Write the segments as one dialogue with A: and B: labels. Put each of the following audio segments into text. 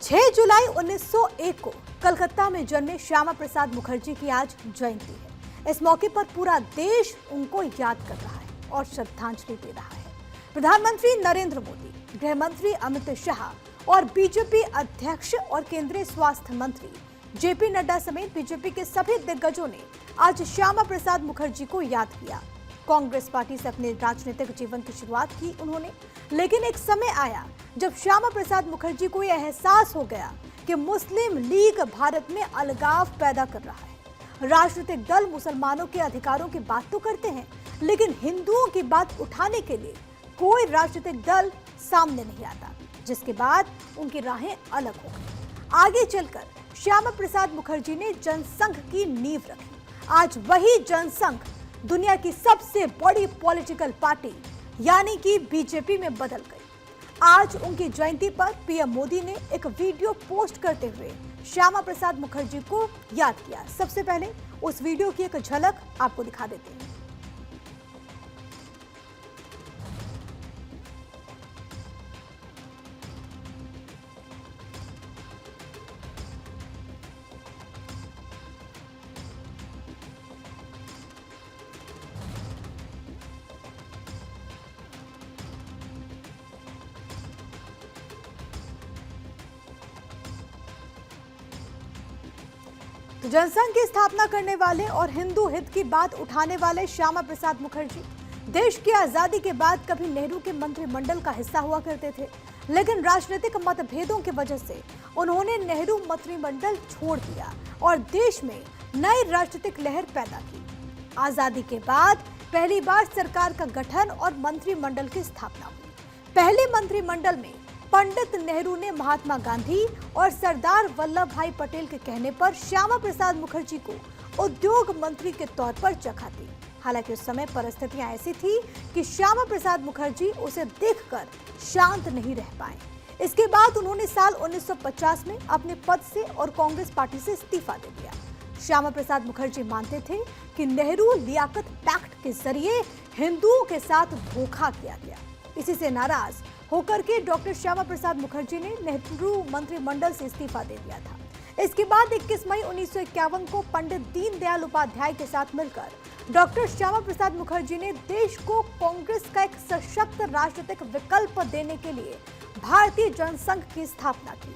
A: 6 जुलाई 1901 को कलकत्ता में जन्मे श्यामा प्रसाद मुखर्जी की आज जयंती है। इस मौके पर पूरा देश उनको याद कर रहा है और श्रद्धांजलि दे रहा है। प्रधानमंत्री नरेंद्र मोदी, गृह मंत्री अमित शाह और बीजेपी अध्यक्ष और केंद्रीय स्वास्थ्य मंत्री जेपी नड्डा समेत बीजेपी के सभी दिग्गजों ने आज श्यामा प्रसाद मुखर्जी को याद किया। कांग्रेस पार्टी से अपने राजनीतिक जीवन की शुरुआत की उन्होंने, लेकिन एक समय आया जब श्यामा प्रसाद मुखर्जी को यह एहसास हो गया कि मुस्लिम लीग भारत में अलगाव पैदा कर रहा है। राजनीतिक दल मुसलमानों के अधिकारों की बात तो करते हैं, लेकिन हिंदुओं की बात उठाने के लिए कोई राजनीतिक दल सामने नहीं आता, जिसके बाद उनकी राहें अलग हो गई। आगे चलकर श्यामा प्रसाद मुखर्जी ने जनसंघ की नींव रखी। आज वही जनसंघ दुनिया की सबसे बड़ी पॉलिटिकल पार्टी यानी कि बीजेपी में बदल गई। आज उनकी जयंती पर पीएम मोदी ने एक वीडियो पोस्ट करते हुए श्यामा प्रसाद मुखर्जी को याद किया। सबसे पहले उस वीडियो की एक झलक आपको दिखा देते हैं। तो जनसंघ की स्थापना करने वाले और हिंदू हित की बात उठाने वाले श्यामा प्रसाद मुखर्जी देश की आजादी के बाद कभी नेहरू के मंत्रिमंडल का हिस्सा हुआ करते थे, लेकिन राजनीतिक मतभेदों की वजह से उन्होंने नेहरू मंत्रिमंडल छोड़ दिया और देश में नई राजनीतिक लहर पैदा की। आजादी के बाद पहली बार सरकार का गठन और मंत्रिमंडल की स्थापना हुई। पहले मंत्रिमंडल में पंडित नेहरू ने महात्मा गांधी और सरदार वल्लभ भाई पटेल के कहने पर श्यामा प्रसाद मुखर्जी को उद्योग मंत्री के तौर पर जगह दी। हालांकि उस समय परिस्थितियां ऐसी थी कि श्यामा प्रसाद मुखर्जी उसे देखकर शांत नहीं रह पाए। इसके बाद उन्होंने साल 1950 में अपने पद से और कांग्रेस पार्टी से इस्तीफा दे दिया। श्यामा प्रसाद मुखर्जी मानते थे कि नेहरू लियाकत पैक्ट के जरिए हिंदुओं के साथ धोखा किया गया। इसी से नाराज होकर के डॉक्टर श्यामा प्रसाद मुखर्जी ने नेहरू मंत्रिमंडल से इस्तीफा दे दिया था। इसके बाद 21 मई 1951 को पंडित दीनदयाल उपाध्याय के साथ मिलकर डॉक्टर श्यामा प्रसाद मुखर्जी ने देश को कांग्रेस का एक सशक्त राजनीतिक विकल्प देने के लिए भारतीय जनसंघ की स्थापना की।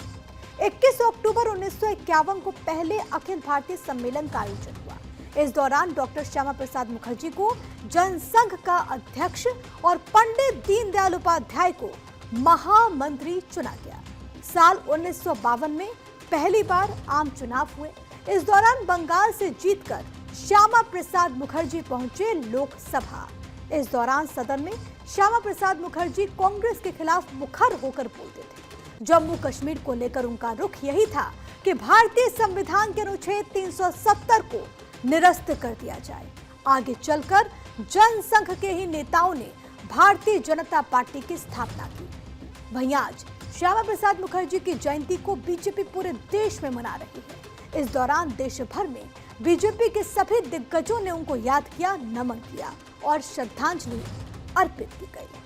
A: 21 अक्टूबर 1951 को पहले अखिल भारतीय सम्मेलन का आयोजन हुआ। इस दौरान डॉक्टर श्यामा प्रसाद मुखर्जी को जनसंघ का अध्यक्ष और पंडित दीनदयाल उपाध्याय को महामंत्री चुना गया। साल 1952 में पहली बार आम चुनाव हुए। इस दौरान बंगाल से जीतकर श्यामा प्रसाद मुखर्जी पहुंचे लोकसभा। इस दौरान सदन में श्यामा प्रसाद मुखर्जी कांग्रेस के खिलाफ मुखर होकर बोलते थे। जम्मू कश्मीर को लेकर उनका रुख यही था कि भारतीय संविधान के अनुच्छेद 370 को निरस्त कर दिया जाए। आगे चलकर जनसंघ के ही नेताओं ने भारतीय जनता पार्टी की स्थापना की। वहीं आज श्यामा प्रसाद मुखर्जी की जयंती को बीजेपी पूरे देश में मना रही है। इस दौरान देश भर में बीजेपी के सभी दिग्गजों ने उनको याद किया, नमन किया और श्रद्धांजलि अर्पित की गई।